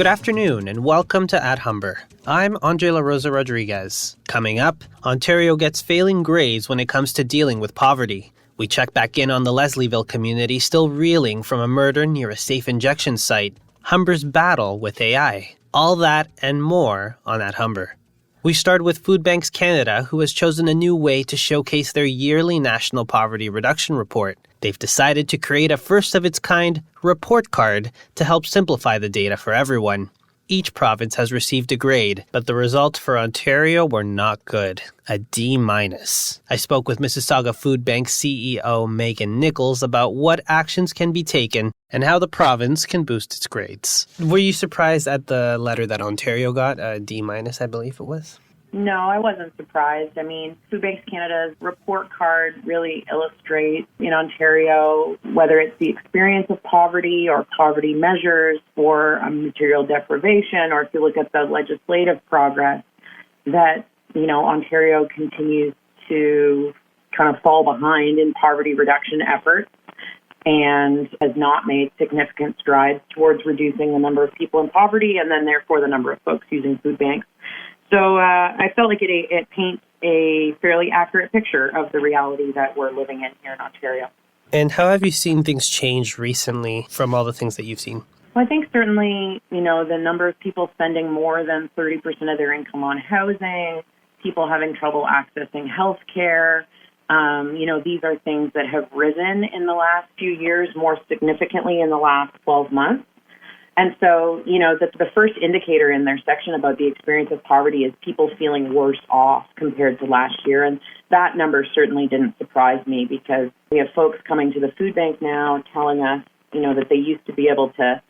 Good afternoon and welcome to At Humber. I'm Rosa-Rodriguez. Coming up, Ontario gets failing grades when it comes to dealing with poverty. We check back in on the Leslieville community still reeling from a murder near a safe injection site. Humber's battle with AI. All that and more on At Humber. We start with Food Banks Canada, who has chosen a new way to showcase their yearly National Poverty Reduction Report. They've decided to create a first-of-its-kind report card to help simplify the data for everyone. Each province has received a grade, but the results for Ontario were not good. A D-. I spoke with Mississauga Food Bank CEO Megan Nichols about what actions can be taken and how the province can boost its grades. Were you surprised at the letter that Ontario got, a D-, I believe it was? No, I wasn't surprised. I mean, Food Banks Canada's report card really illustrates in Ontario, whether it's the experience of poverty or poverty measures or material deprivation, or if you look at the legislative progress, that, Ontario continues to kind of fall behind in poverty reduction efforts and has not made significant strides towards reducing the number of people in poverty and then therefore the number of folks using food banks. So I felt like it paints a fairly accurate picture of the reality that we're living in here in Ontario. And how have you seen things change recently from all the things that you've seen? Well, I think certainly, the number of people spending more than 30% of their income on housing, people having trouble accessing health care, these are things that have risen in the last few years, more significantly in the last 12 months. And so, the first indicator in their section about the experience of poverty is people feeling worse off compared to last year. And that number certainly didn't surprise me because we have folks coming to the food bank now telling us, that they used to be able to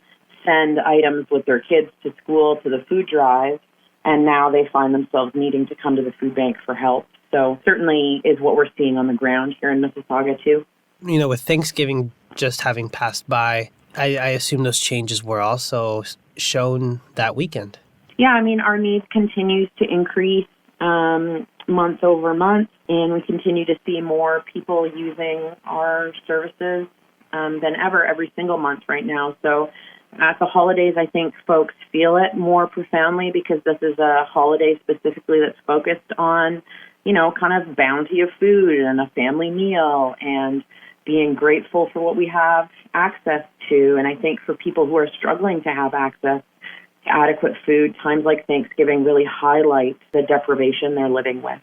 send items with their kids to school to the food drive, and now they find themselves needing to come to the food bank for help. So certainly is what we're seeing on the ground here in Mississauga too. With Thanksgiving just having passed by, I assume those changes were also shown that weekend. Yeah, our needs continues to increase month over month, and we continue to see more people using our services than ever every single month right now. So at the holidays, I think folks feel it more profoundly because this is a holiday specifically that's focused on, kind of bounty of food and a family meal and being grateful for what we have access to. And I think for people who are struggling to have access to adequate food, times like Thanksgiving really highlight the deprivation they're living with.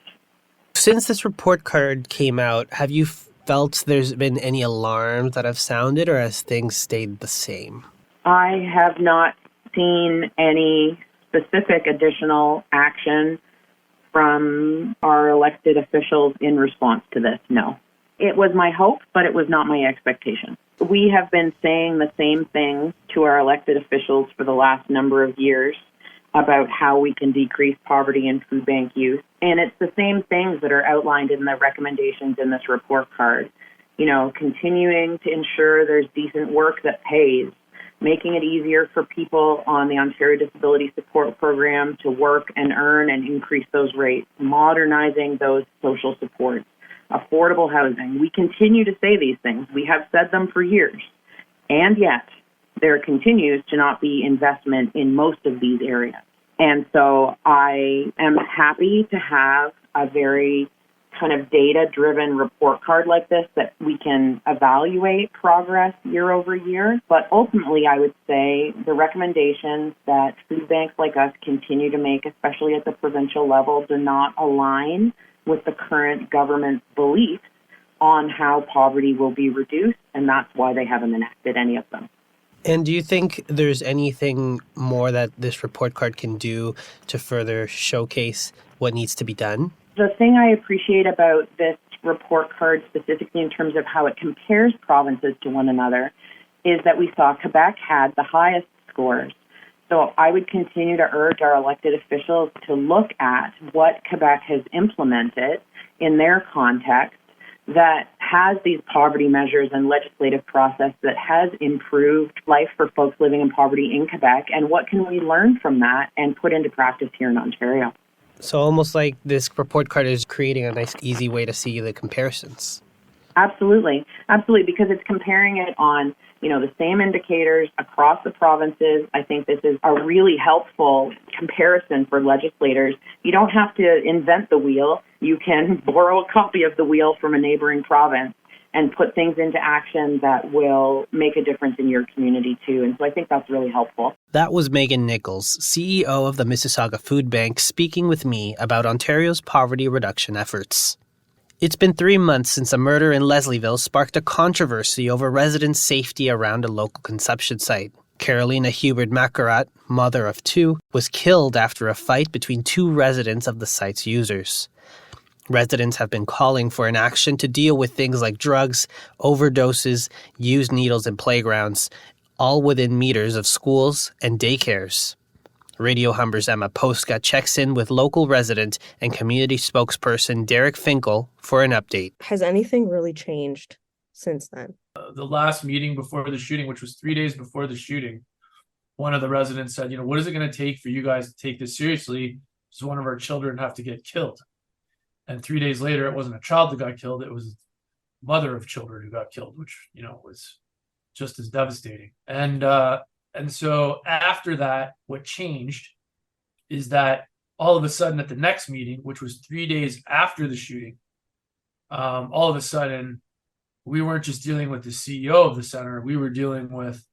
Since this report card came out, have you felt there's been any alarms that have sounded, or has things stayed the same? I have not seen any specific additional action from our elected officials in response to this, no. It was my hope, but it was not my expectation. We have been saying the same things to our elected officials for the last number of years about how we can decrease poverty and food bank use. And it's the same things that are outlined in the recommendations in this report card. Continuing to ensure there's decent work that pays, making it easier for people on the Ontario Disability Support Program to work and earn and increase those rates, modernizing those social supports, affordable housing. We continue to say these things. We have said them for years. And yet, there continues to not be investment in most of these areas. And so I am happy to have a very kind of data-driven report card like this that we can evaluate progress year over year. But ultimately, I would say the recommendations that food banks like us continue to make, especially at the provincial level, do not align with the current government's beliefs on how poverty will be reduced, and that's why they haven't enacted any of them. And do you think there's anything more that this report card can do to further showcase what needs to be done? The thing I appreciate about this report card, specifically in terms of how it compares provinces to one another, is that we saw Quebec had the highest scores. So I would continue to urge our elected officials to look at what Quebec has implemented in their context that has these poverty measures and legislative process that has improved life for folks living in poverty in Quebec, and what can we learn from that and put into practice here in Ontario. So almost like this report card is creating a nice, easy way to see the comparisons. Absolutely. Absolutely. Because it's comparing it on, the same indicators across the provinces. I think this is a really helpful comparison for legislators. You don't have to invent the wheel. You can borrow a copy of the wheel from a neighboring province and put things into action that will make a difference in your community too. And so I think that's really helpful. That was Megan Nichols, CEO of the Mississauga Food Bank, speaking with me about Ontario's poverty reduction efforts. It's been 3 months since a murder in Leslieville sparked a controversy over resident safety around a local consumption site. Carolina Hubert-Macarat, mother of 2, was killed after a fight between 2 residents of the site's users. Residents have been calling for an action to deal with things like drugs, overdoses, used needles in playgrounds, all within meters of schools and daycares. Radio Humber's Emma Postka checks in with local resident and community spokesperson Derek Finkel for an update. Has anything really changed since then? The last meeting before the shooting, which was 3 days before the shooting, one of the residents said, what is it going to take for you guys to take this seriously? Does one of our children have to get killed? And 3 days later, it wasn't a child that got killed. It was a mother of children who got killed, which, was just as devastating. And so after that, what changed is that all of a sudden at the next meeting, which was 3 days after the shooting, all of a sudden, we weren't just dealing with the CEO of the center. We were dealing with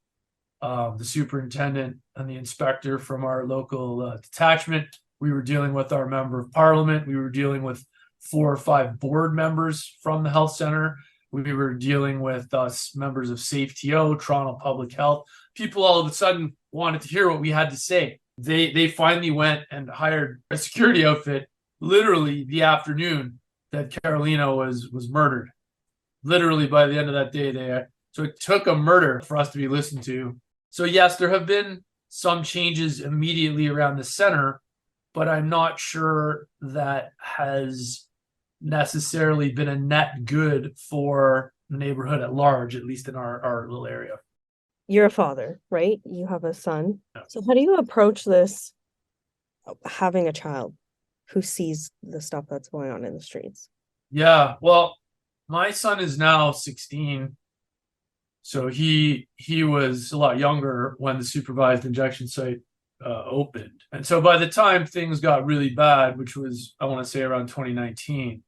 the superintendent and the inspector from our local detachment. We were dealing with our member of parliament. We were dealing with 4 or 5 board members from the health center. We were dealing with us members of SafeTO, Toronto Public Health. People all of a sudden wanted to hear what we had to say. They finally went and hired a security outfit literally the afternoon that Carolina was murdered. Literally by the end of that day, so it took a murder for us to be listened to. So yes, there have been some changes immediately around the center, but I'm not sure that has necessarily been a net good for the neighborhood at large, at least in our little area. You're a father, right? You have a son. Yeah. So how do you approach this, having a child who sees the stuff that's going on in the streets? Yeah, well, my son is now 16. So he was a lot younger when the supervised injection site opened. And so by the time things got really bad, which was, I want to say around 2019,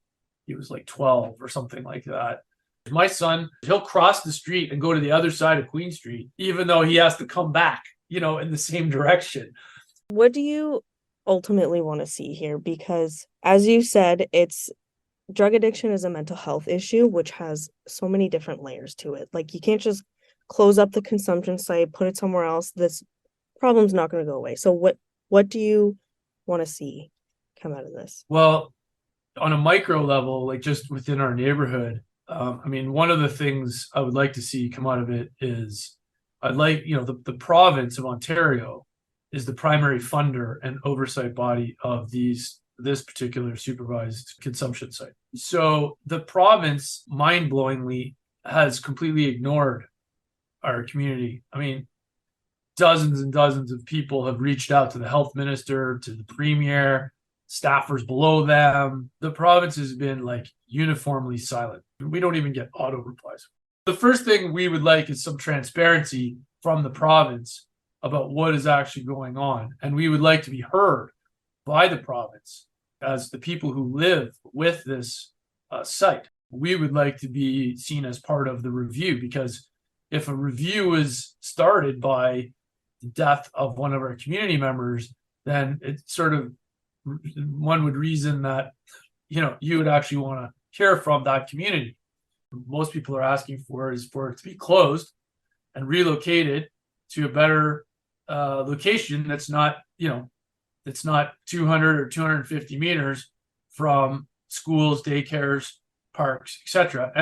he was like 12 or something like that. My son, he'll cross the street and go to the other side of Queen Street, even though he has to come back, in the same direction. What do you ultimately want to see here? Because as you said, drug addiction is a mental health issue, which has so many different layers to it. Like, you can't just close up the consumption site, put it somewhere else. This problem's not going to go away. So what do you want to see come out of this? Well, on a micro level, like just within our neighborhood, one of the things I would like to see come out of it is I'd like, the province of Ontario is the primary funder and oversight body of this particular supervised consumption site. So the province, mind-blowingly, has completely ignored our community. Dozens and dozens of people have reached out to the health minister, to the premier, staffers below them. The province has been uniformly silent. We don't even get auto replies. The first thing we would like is some transparency from the province about what is actually going on. And we would like to be heard by the province as the people who live with this site. We would like to be seen as part of the review, because if a review is started by the death of one of our community members, then it sort of, one would reason that, you would actually want to hear from that community. Most people are asking for is for it to be closed and relocated to a better location that's not, that's not 200 or 250 meters from schools, daycares, parks, etc.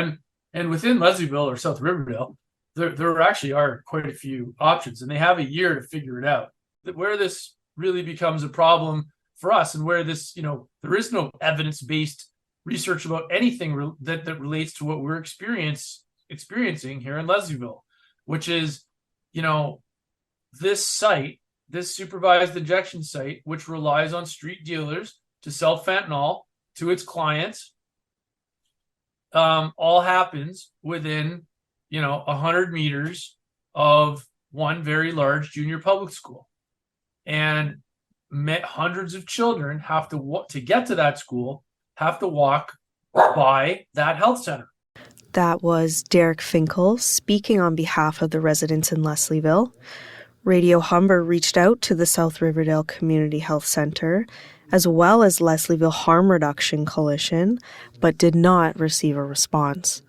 And within Leslieville or South Riverdale, there actually are quite a few options, and they have a year to figure it out. Where this really becomes a problem for us, and where this, there is no evidence-based research about anything that relates to what we're experiencing here in Leslieville, which is, this site, this supervised injection site, which relies on street dealers to sell fentanyl to its clients, all happens within, 100 meters of one very large junior public school. And hundreds of children have to get to that school, have to walk by that health center. That was Derek Finkel speaking on behalf of the residents in Leslieville. Radio Humber reached out to the South Riverdale Community Health Center, as well as Leslieville Harm Reduction Coalition, but did not receive a response.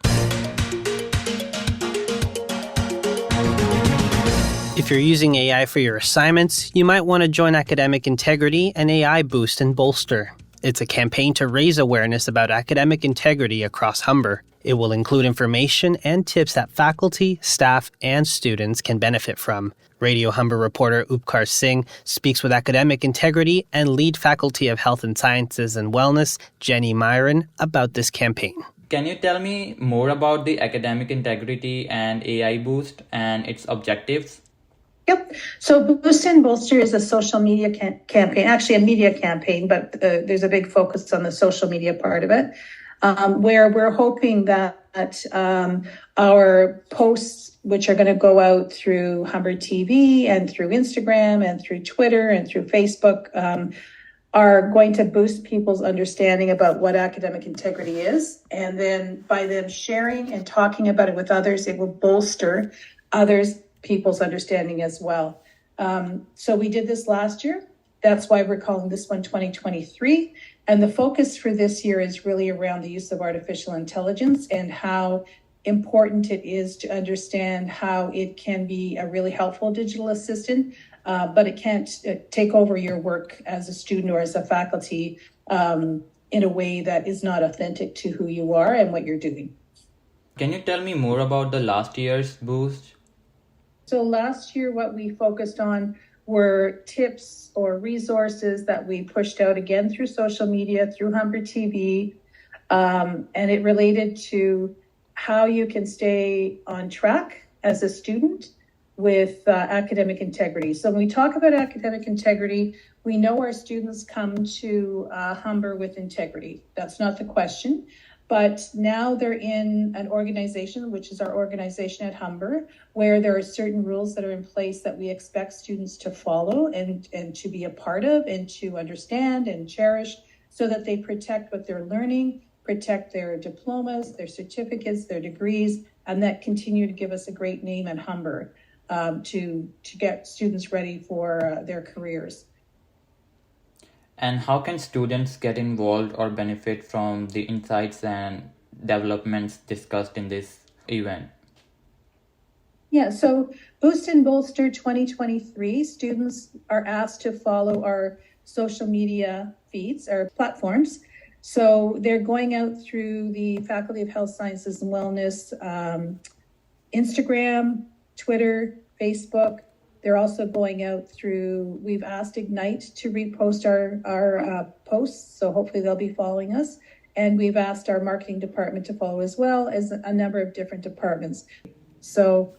If you're using AI for your assignments, you might want to join Academic Integrity and AI Boost and Bolster. It's a campaign to raise awareness about academic integrity across Humber. It will include information and tips that faculty, staff, and students can benefit from. Radio Humber reporter Upkar Singh speaks with Academic Integrity and lead faculty of Health and Sciences and Wellness, Jenny Myron, about this campaign. Can you tell me more about the Academic Integrity and AI Boost and its objectives? Yep. So Boost and Bolster is a social media campaign, actually a media campaign, but there's a big focus on the social media part of it, where we're hoping that our posts, which are going to go out through Humber TV and through Instagram and through Twitter and through Facebook, are going to boost people's understanding about what academic integrity is. And then by them sharing and talking about it with others, it will bolster people's understanding as well. So we did this last year. That's why we're calling this one 2023. And the focus for this year is really around the use of artificial intelligence and how important it is to understand how it can be a really helpful digital assistant, but it can't take over your work as a student or as a faculty in a way that is not authentic to who you are and what you're doing. Can you tell me more about the last year's boost? So last year, what we focused on were tips or resources that we pushed out again through social media, through Humber TV, and it related to how you can stay on track as a student with academic integrity. So when we talk about academic integrity, we know our students come to Humber with integrity. That's not the question. But now they're in an organization, which is our organization at Humber, where there are certain rules that are in place that we expect students to follow and to be a part of and to understand and cherish so that they protect what they're learning, protect their diplomas, their certificates, their degrees, and that continue to give us a great name at Humber to get students ready for their careers. And how can students get involved or benefit from the insights and developments discussed in this event? Yeah, so Boost and Bolster 2023, students are asked to follow our social media feeds, our platforms. So they're going out through the Faculty of Health Sciences and Wellness, Instagram, Twitter, Facebook. They're also going out through, we've asked Ignite to repost our posts, so hopefully they'll be following us. And we've asked our marketing department to follow as well as a number of different departments. So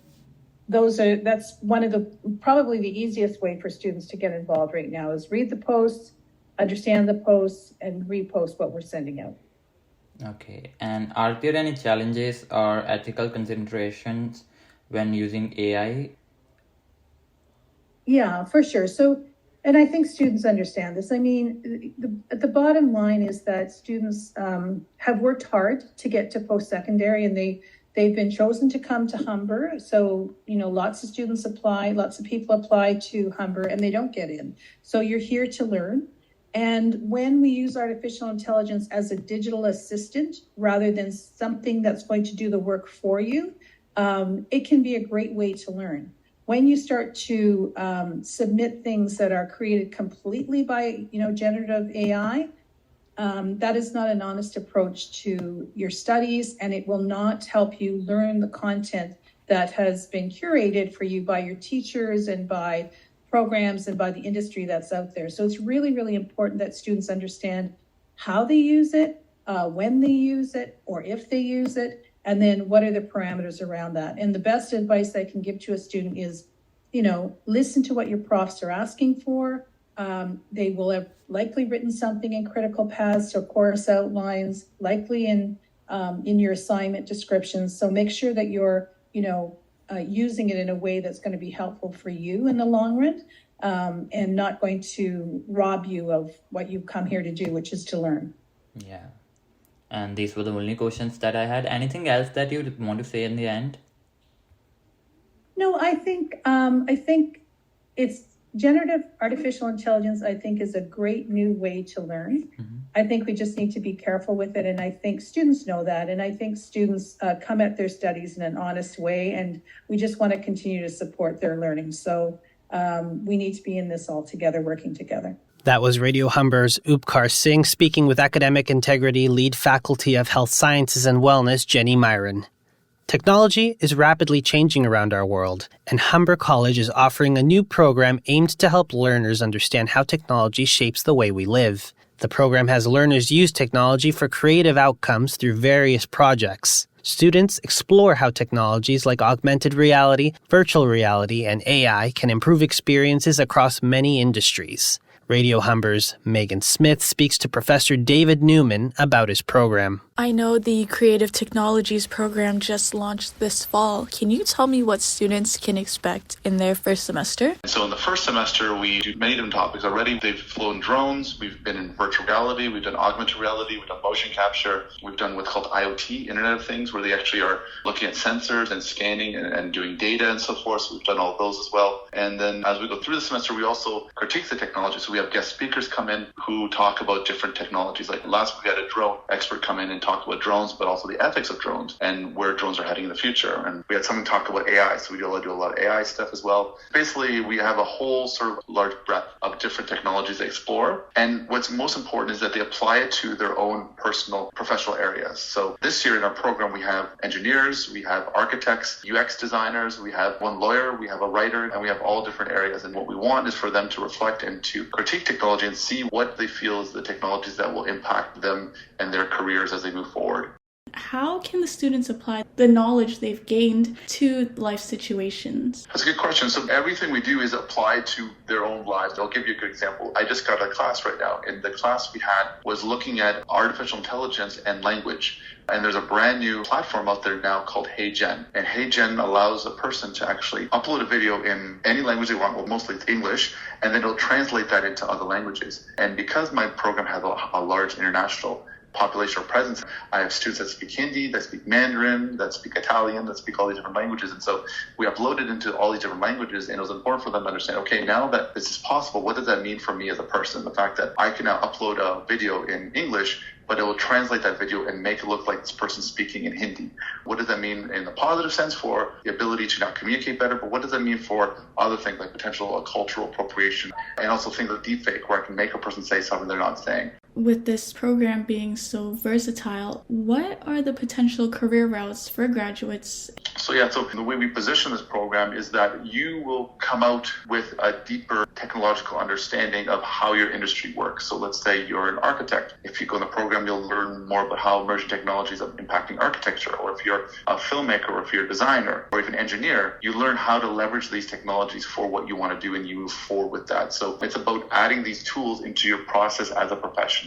that's one of probably the easiest way for students to get involved right now is read the posts, understand the posts, and repost what we're sending out. Okay, and are there any challenges or ethical considerations when using AI? Yeah, for sure. So, and I think students understand this. I mean, the bottom line is that students have worked hard to get to post-secondary, and they've been chosen to come to Humber. So, lots of students apply, lots of people apply to Humber, and they don't get in. So you're here to learn. And when we use artificial intelligence as a digital assistant, rather than something that's going to do the work for you, it can be a great way to learn. When you start to submit things that are created completely by, generative AI, that is not an honest approach to your studies, and it will not help you learn the content that has been curated for you by your teachers and by programs and by the industry that's out there. So it's really, really important that students understand how they use it, when they use it, or if they use it, and then what are the parameters around that. And the best advice I can give to a student is, listen to what your profs are asking for. They will have likely written something in critical paths or course outlines, likely in in your assignment descriptions. So make sure that you're, using it in a way that's going to be helpful for you in the long run, and not going to rob you of what you've come here to do, which is to learn. Yeah. And these were the only questions that I had. Anything else that you want to say in the end? No, I think it's generative artificial intelligence, I think, is a great new way to learn. Mm-hmm. I think we just need to be careful with it. And I think students know that. And I think students come at their studies in an honest way. And we just want to continue to support their learning. So we need to be in this all together, working together. That was Radio Humber's Upkar Singh speaking with Academic Integrity Lead Faculty of Health Sciences and Wellness, Jenny Myron. Technology is rapidly changing around our world, and Humber College is offering a new program aimed to help learners understand how technology shapes the way we live. The program has learners use technology for creative outcomes through various projects. Students explore how technologies like augmented reality, virtual reality, and AI can improve experiences across many industries. Radio Humber's Megan Smith speaks to Professor David Newman about his program. I know the Creative Technologies program just launched this fall. Can you tell me what students can expect in their first semester? So in the first semester, we do many different topics already. They've flown drones, we've been in virtual reality, we've done augmented reality, we've done motion capture, we've done what's called IoT, Internet of Things, where they actually are looking at sensors and scanning and doing data and so forth. So we've done all those as well. And then as we go through the semester, we also critique the technology. So we have guest speakers come in who talk about different technologies. Like last week, we had a drone expert come in and talk about drones, but also the ethics of drones and where drones are heading in the future. And we had someone talk about AI, so we do a lot of AI stuff as well. Basically, we have a whole sort of large breadth of different technologies they explore. And what's most important is that they apply it to their own personal professional areas. So this year in our program, we have engineers, we have architects, UX designers, we have one lawyer, we have a writer, and we have all different areas. And what we want is for them to reflect and to critique technology and see what they feel is the technologies that will impact them and their careers as they move forward. How can the students apply the knowledge they've gained to life situations? That's a good question. So everything we do is applied to their own lives. I'll give you a good example. I just got a class right now, and the class we had was looking at artificial intelligence and language. And there's a brand new platform out there now called HeyGen. And HeyGen allows a person to actually upload a video in any language they want, well, mostly it's English, and then it'll translate that into other languages. And because my program has a large international population or presence, I have students that speak Hindi, that speak Mandarin, that speak Italian, that speak all these different languages. And so we uploaded into all these different languages, and it was important for them to understand, okay, now that this is possible, what does that mean for me as a person? The fact that I can now upload a video in English, but it will translate that video and make it look like this person speaking in Hindi. What does that mean in the positive sense for the ability to now communicate better, but what does that mean for other things like potential cultural appropriation and also things like deepfake, where I can make a person say something they're not saying? With this program being so versatile, what are the potential career routes for graduates? So the way we position this program is that you will come out with a deeper technological understanding of how your industry works. So let's say you're an architect. If you go in the program, you'll learn more about how emerging technologies are impacting architecture. Or if you're a filmmaker, or if you're a designer, or even engineer, you learn how to leverage these technologies for what you want to do, and you move forward with that. So it's about adding these tools into your process as a professional.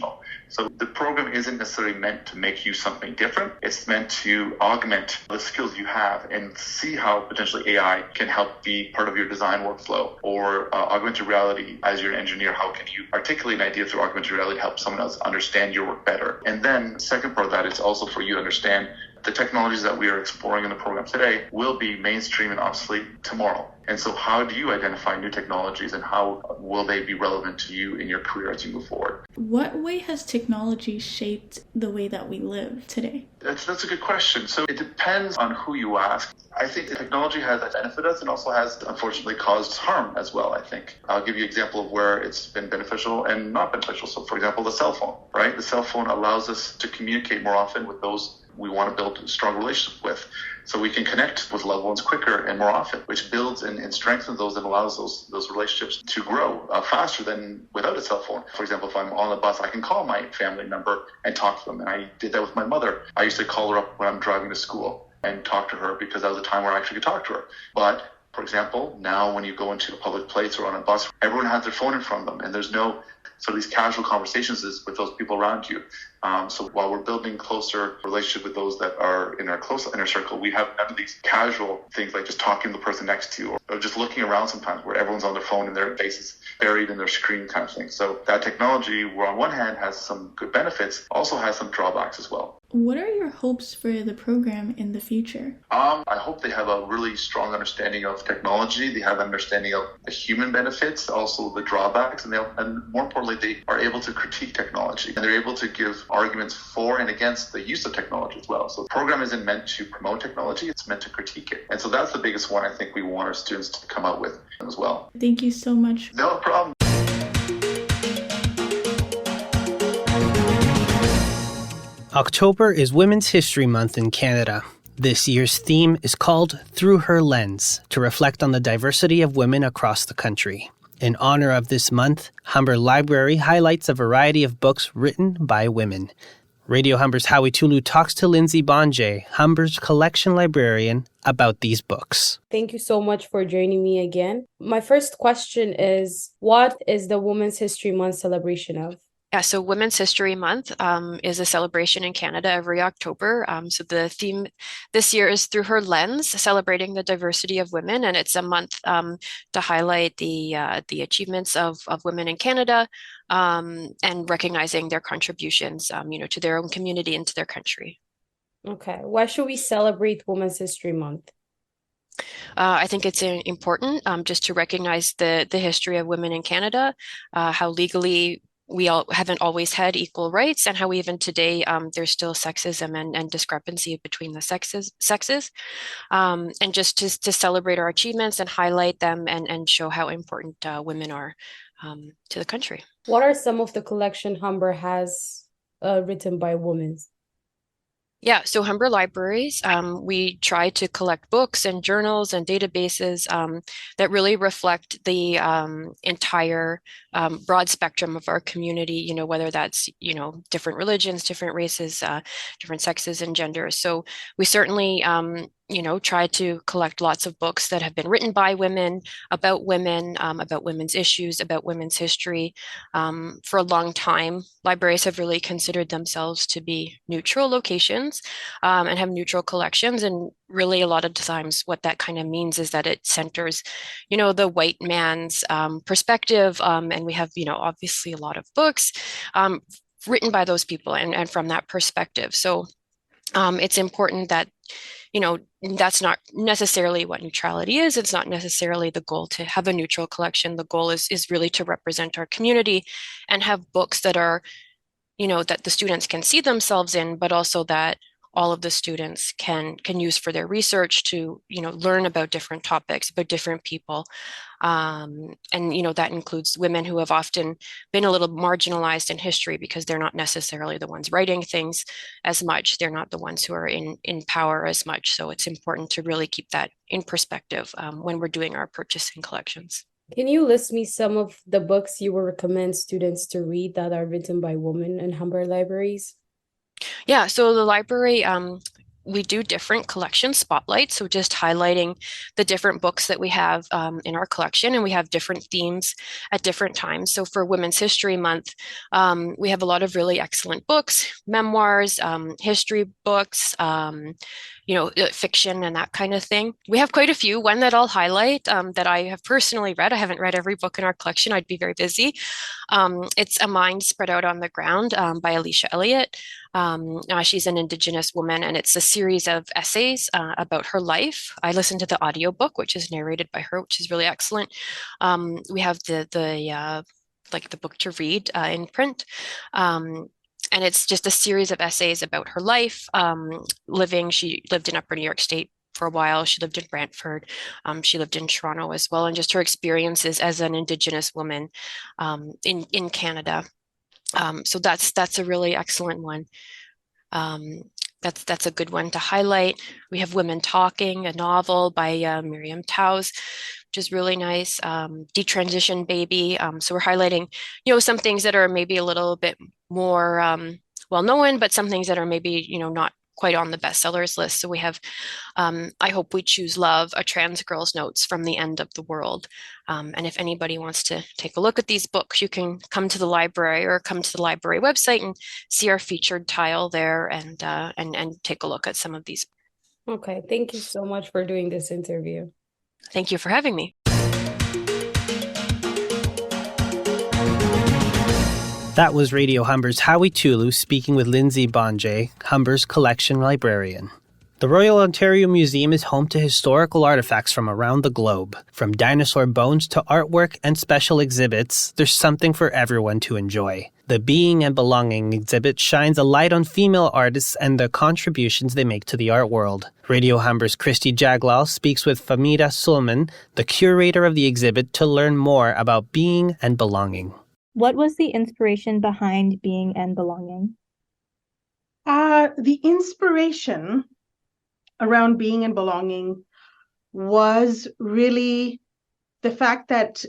So the program isn't necessarily meant to make you something different. It's meant to augment the skills you have and see how potentially AI can help be part of your design workflow, or augmented reality as you're an engineer. How can you articulate an idea through augmented reality to help someone else understand your work better? And then the second part of that is also for you to understand the technologies that we are exploring in the program today will be mainstream and obsolete tomorrow. And so how do you identify new technologies, and how will they be relevant to you in your career as you move forward? What way has technology shaped the way that we live today? That's a good question. So it depends on who you ask. I think technology has benefited us and also has unfortunately caused harm as well, I think. I'll give you an example of where it's been beneficial and not beneficial. So for example, the cell phone, right? The cell phone allows us to communicate more often with those we want to build a strong relationship with. So we can connect with loved ones quicker and more often, which builds and strengthens those and allows those relationships to grow faster than without a cell phone. For example, if I'm on a bus, I can call my family member and talk to them. And I did that with my mother. I used to call her up when I'm driving to school and talk to her, because that was a time where I actually could talk to her. But For example, now when you go into a public place or on a bus, everyone has their phone in front of them, and there's no sort of these casual conversations with those people around you. So while we're building closer relationship with those that are in our close inner circle, we have none of these casual things like just talking to the person next to you or just looking around sometimes where everyone's on their phone and their faces buried in their screen kind of thing. So that technology, where on one hand has some good benefits, also has some drawbacks as well. What are your hopes for the program in the future? I hope they have a really strong understanding of technology. They have an understanding of the human benefits, also the drawbacks, and more importantly, they are able to critique technology. And they're able to give arguments for and against the use of technology as well. So the program isn't meant to promote technology, it's meant to critique it. And so that's the biggest one I think we want our students to come out with as well. Thank you so much. No problem. October is Women's History Month in Canada. This year's theme is called Through Her Lens, to reflect on the diversity of women across the country. In honor of this month, Humber Library highlights a variety of books written by women. Radio Humber's Howie Tulu talks to Lindsay Bonjay, Humber's collection librarian, about these books. Thank you so much for joining me again. My first question is, what is the Women's History Month celebration of? Yeah, so Women's History Month is a celebration in Canada every October. So the theme this year is Through Her Lens, celebrating the diversity of women, and it's a month to highlight the achievements of women in Canada and recognizing their contributions, to their own community and to their country. Okay, why should we celebrate Women's History Month? I think it's important just to recognize the history of women in Canada, how legally we all haven't always had equal rights, and how even today there's still sexism and discrepancy between the sexes, and just to celebrate our achievements and highlight them and show how important women are to the country. What are some of the collection Humber has written by women? Yeah, so Humber Libraries, we try to collect books and journals and databases that really reflect the entire broad spectrum of our community, whether that's, different religions, different races, different sexes and genders. So we certainly, try to collect lots of books that have been written by women, about women's issues, about women's history. For a long time, libraries have really considered themselves to be neutral locations and have neutral collections. And really, a lot of times what that kind of means is that it centers, the white man's perspective. And we have, obviously a lot of books written by those people and from that perspective. So it's important that, that's not necessarily what neutrality is. It's not necessarily the goal to have a neutral collection. The goal is really to represent our community and have books that are, that the students can see themselves in, but also that all of the students can use for their research to, learn about different topics, about different people. And, that includes women who have often been a little marginalized in history because they're not necessarily the ones writing things as much. They're not the ones who are in power as much. So it's important to really keep that in perspective when we're doing our purchasing collections. Can you list me some of the books you would recommend students to read that are written by women in Humber Libraries? Yeah, so the library, we do different collection spotlights, so just highlighting the different books that we have in our collection, and we have different themes at different times. So for Women's History Month, we have a lot of really excellent books, memoirs, history books, fiction and that kind of thing. We have quite a few. One that I'll highlight that I have personally read. I haven't read every book in our collection. I'd be very busy. It's A Mind Spread Out on the Ground by Alicia Elliott. She's an Indigenous woman, and it's a series of essays about her life. I listened to the audiobook, which is narrated by her, which is really excellent. We have the book to read in print. And it's just a series of essays about her life. She lived in Upper New York State for a while. She lived in Brantford. She lived in Toronto as well, and just her experiences as an Indigenous woman in Canada. So that's a really excellent one. That's a good one to highlight. We have Women Talking, a novel by Miriam Taus, which is really nice. Detransition Baby. So we're highlighting, some things that are maybe a little bit more well-known, but some things that are maybe, not quite on the bestsellers list. So we have I Hope We Choose Love, A Trans Girl's Notes from the End of the World. And if anybody wants to take a look at these books, you can come to the library or come to the library website and see our featured tile there and take a look at some of these. Okay, thank you so much for doing this interview. Thank you for having me. That was Radio Humber's Howie Tulu speaking with Lindsay Bonjay, Humber's collection librarian. The Royal Ontario Museum is home to historical artifacts from around the globe. From dinosaur bones to artwork and special exhibits, there's something for everyone to enjoy. The Being and Belonging exhibit shines a light on female artists and the contributions they make to the art world. Radio Humber's Christy Jaglal speaks with Famida Sulman, the curator of the exhibit, to learn more about being and belonging. What was the inspiration behind Being and Belonging? The inspiration around Being and Belonging was really the fact that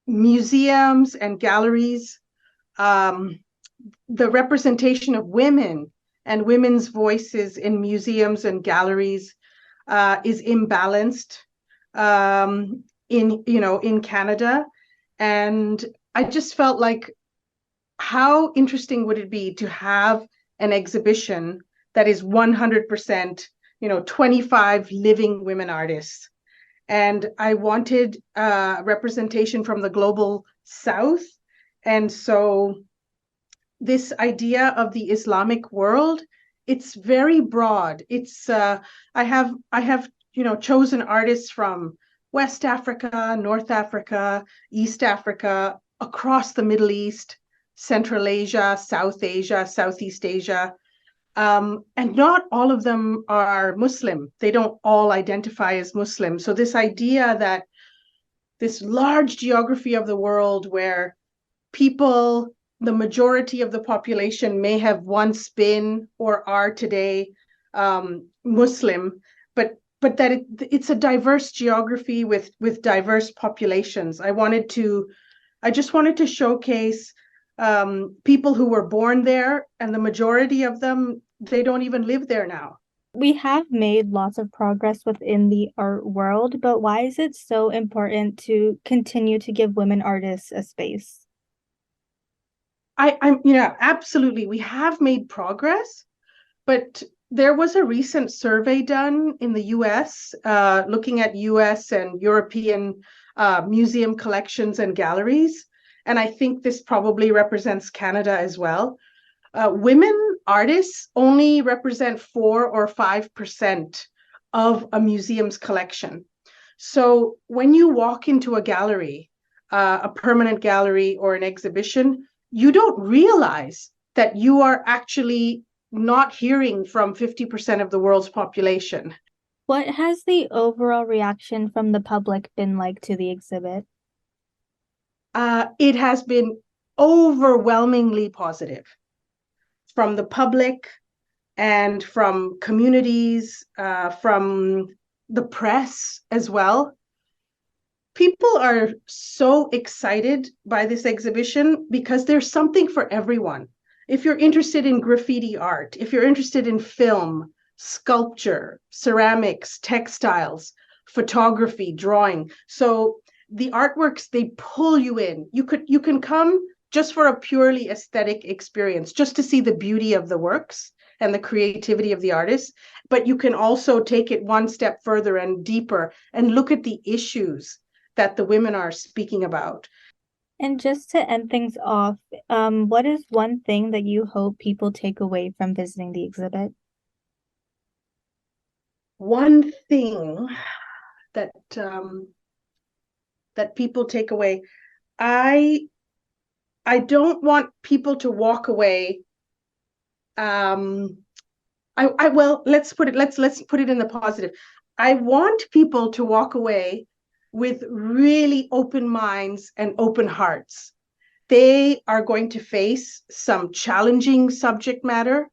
museums and galleries, the representation of women and women's voices in museums and galleries is imbalanced in Canada. And I just felt like, how interesting would it be to have an exhibition that is 100%, 25 living women artists. And I wanted representation from the global South. And so this idea of the Islamic world, it's very broad. It's I have chosen artists from West Africa, North Africa, East Africa, across the Middle East, Central Asia, South Asia, Southeast Asia. And not all of them are Muslim. They don't all identify as Muslim. So this idea that this large geography of the world where people, the majority of the population may have once been or are today Muslim, but that it's a diverse geography with diverse populations. I just wanted to showcase people who were born there, and the majority of them, they don't even live there now. We have made lots of progress within the art world, but why is it so important to continue to give women artists a space? Absolutely. We have made progress, but there was a recent survey done in the US, looking at US and European museum collections and galleries. And I think this probably represents Canada as well. Women artists only represent 4 or 5% of a museum's collection. So when you walk into a gallery, a permanent gallery or an exhibition, you don't realize that you are actually not hearing from 50% of the world's population. What has the overall reaction from the public been like to the exhibit? It has been overwhelmingly positive from the public and from communities, from the press as well. People are so excited by this exhibition because there's something for everyone. If you're interested in graffiti art, if you're interested in film, sculpture, ceramics, textiles, photography, drawing. So the artworks, they pull you in. You can come just for a purely aesthetic experience, just to see the beauty of the works and the creativity of the artists. But you can also take it one step further and deeper and look at the issues that the women are speaking about. And just to end things off, what is one thing that you hope people take away from visiting the exhibit? One thing that people take away, I don't want people to walk away. Let's put it in the positive. I want people to walk away with really open minds and open hearts. They are going to face some challenging subject matter.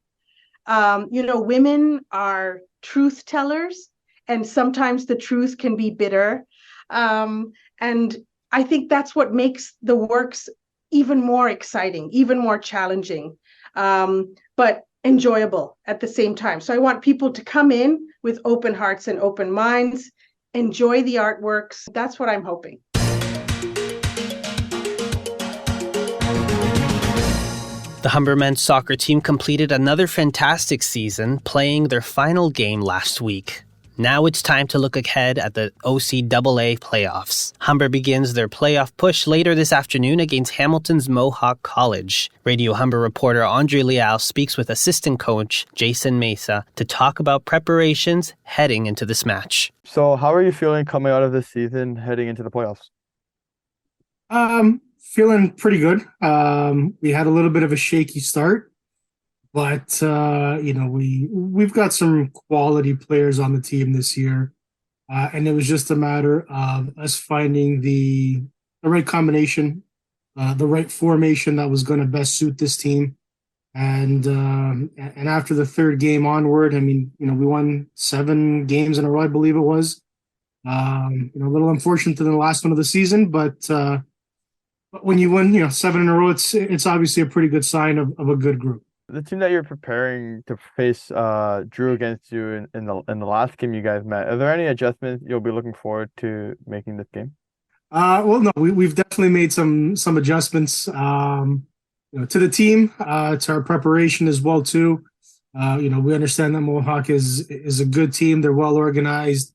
Women are truth tellers, and sometimes the truth can be bitter. And I think that's what makes the works even more exciting, even more challenging. But enjoyable at the same time. So I want people to come in with open hearts and open minds, enjoy the artworks. That's what I'm hoping. The Humber men's soccer team completed another fantastic season, playing their final game last week. Now it's time to look ahead at the OCAA playoffs. Humber begins their playoff push later this afternoon against Hamilton's Mohawk College. Radio Humber reporter Andre Leal speaks with assistant coach Jason Mesa to talk about preparations heading into this match. So how are you feeling coming out of this season, heading into the playoffs? Feeling pretty good. We had a little bit of a shaky start, but we've got some quality players on the team this year, and it was just a matter of us finding the right combination, the right formation that was going to best suit this team. And after the third game onward, we won 7 games in a row, I believe it was. A little unfortunate in the last one of the season, but when you win, 7 in a row, it's obviously a pretty good sign of a good group. The team that you're preparing to face drew against you in the last game you guys met. Are there any adjustments you'll be looking forward to making this game? Well, no, we've definitely made some adjustments to the team, to our preparation as well too. We understand that Mohawk is a good team. They're well organized,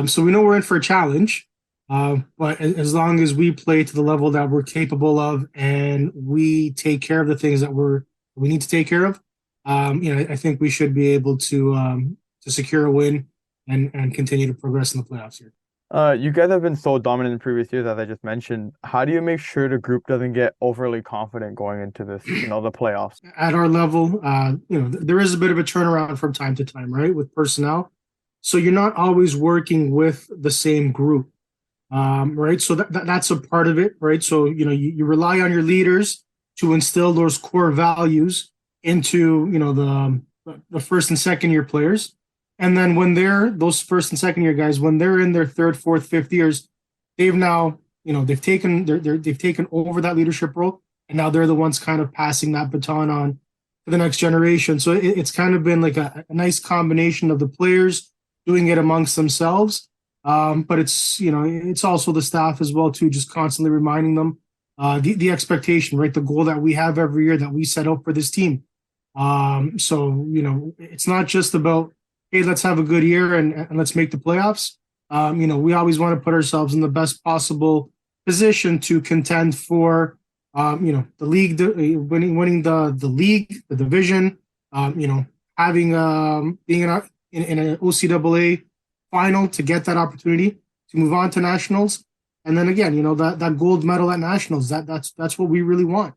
so we know we're in for a challenge. But as long as we play to the level that we're capable of and we take care of the things that we need to take care of, I think we should be able to secure a win and continue to progress in the playoffs here. You guys have been so dominant in previous years, as I just mentioned. How do you make sure the group doesn't get overly confident going into this, the playoffs? At our level, there is a bit of a turnaround from time to time, right, with personnel. So you're not always working with the same group. Right. So that's a part of it. Right. So, you rely on your leaders to instill those core values into, the first and second year players. And then when those first and second year guys, when they're in their third, fourth, fifth years, they've now, they've taken over that leadership role. And now they're the ones kind of passing that baton on to the next generation. So it's kind of been like a nice combination of the players doing it amongst themselves. But it's also the staff as well too, just constantly reminding them the expectation, right? The goal that we have every year that we set out for this team. So it's not just about, hey, let's have a good year and let's make the playoffs. We always want to put ourselves in the best possible position to contend for the league, winning the league, the division. Having being in an OCAA final to get that opportunity to move on to nationals, and then again, that gold medal at nationals. That's what we really want.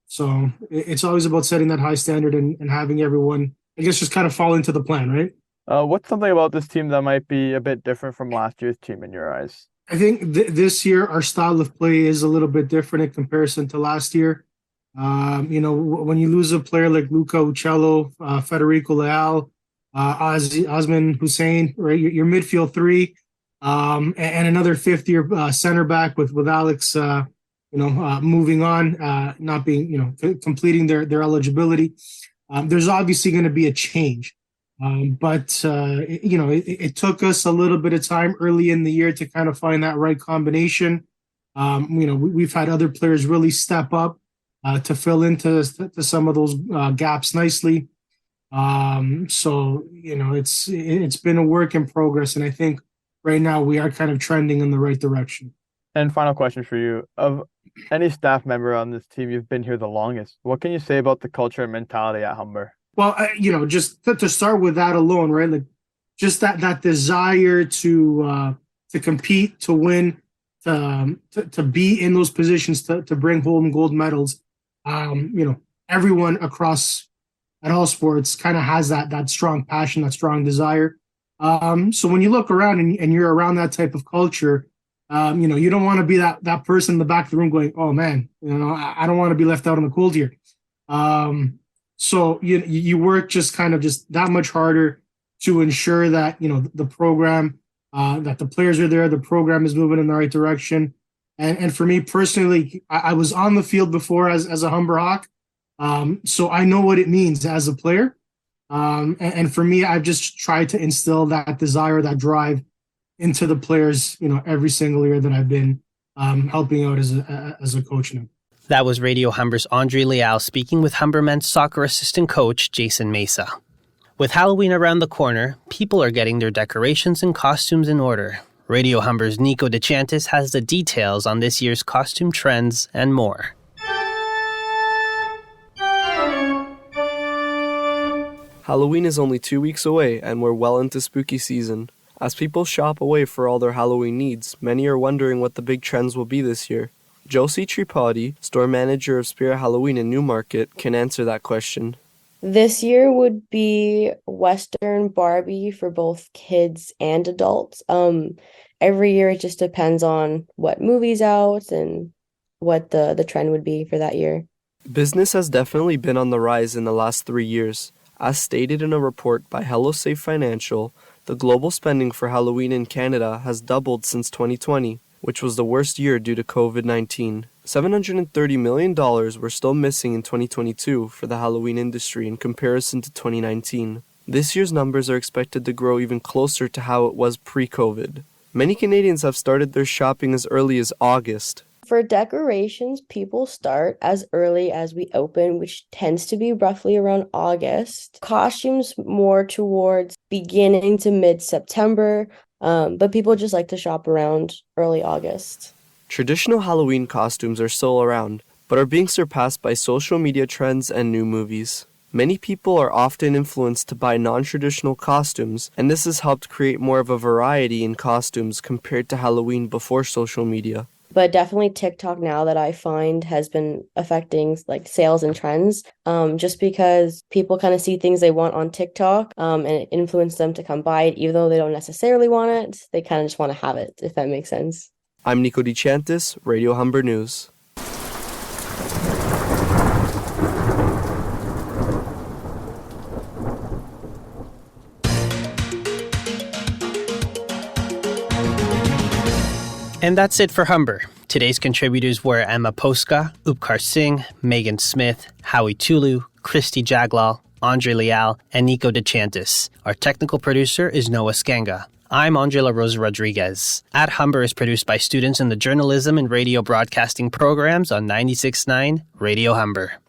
So it's always about setting that high standard and having everyone, I guess, just kind of fall into the plan, right? What's something about this team that might be a bit different from last year's team in your eyes? I think this year our style of play is a little bit different in comparison to last year. When you lose a player like Luca Uccello, Federico Leal, Osman Hussein, right? Your midfield 3, and another fifth-year center back with Alex, moving on, not being, completing their eligibility. There's obviously going to be a change, but it took us a little bit of time early in the year to kind of find that right combination. We've had other players really step up to fill into some of those gaps nicely. So it's been a work in progress, and I think right now we are kind of trending in the right direction. And final question for you: of any staff member on this team, you've been here the longest. What can you say about the culture and mentality at Humber? Well, just to start with that alone, right? Like just that desire to compete, to win, to be in those positions, to bring home gold medals. Everyone across at all sports kind of has that strong passion, that strong desire. So when you look around and you're around that type of culture, you don't want to be that person in the back of the room going, oh man, I don't want to be left out in the cold here. So you work just that much harder to ensure that, the program, that the players are there, the program is moving in the right direction. And for me personally, I was on the field before as a Humber Hawk. So I know what it means as a player. And for me, I've just tried to instill that desire, that drive into the players, every single year that I've been helping out as a coach now. That was Radio Humber's Andre Leal speaking with Humber men's soccer assistant coach Jason Mesa. With Halloween around the corner, people are getting their decorations and costumes in order. Radio Humber's Nico DeChantis has the details on this year's costume trends and more. Halloween is only 2 weeks away, and we're well into spooky season. As people shop away for all their Halloween needs, many are wondering what the big trends will be this year. Josie Tripodi, store manager of Spirit Halloween in Newmarket, can answer that question. This year would be Western Barbie for both kids and adults. Every year it just depends on what movie's out and what the trend would be for that year. Business has definitely been on the rise in the last 3 years. As stated in a report by HelloSafe Financial, the global spending for Halloween in Canada has doubled since 2020, which was the worst year due to COVID-19. $730 million were still missing in 2022 for the Halloween industry in comparison to 2019. This year's numbers are expected to grow even closer to how it was pre-COVID. Many Canadians have started their shopping as early as August. For decorations, people start as early as we open, which tends to be roughly around August. Costumes more towards beginning to mid-September, but people just like to shop around early August. Traditional Halloween costumes are still around, but are being surpassed by social media trends and new movies. Many people are often influenced to buy non-traditional costumes, and this has helped create more of a variety in costumes compared to Halloween before social media. But definitely TikTok now that I find has been affecting like sales and trends, just because people kind of see things they want on TikTok, and it influences them to come buy it, even though they don't necessarily want it. They kind of just want to have it, if that makes sense. I'm Nico DeChantis, Radio Humber News. And that's it for Humber. Today's contributors were Emma Posca, Upkar Singh, Megan Smith, Howie Tulu, Christy Jaglal, Andre Leal, and Nico DeChantis. Our technical producer is Noah Skanga. I'm Angela Rosa-Rodriguez. At Humber is produced by students in the journalism and radio broadcasting programs on 96.9 Radio Humber.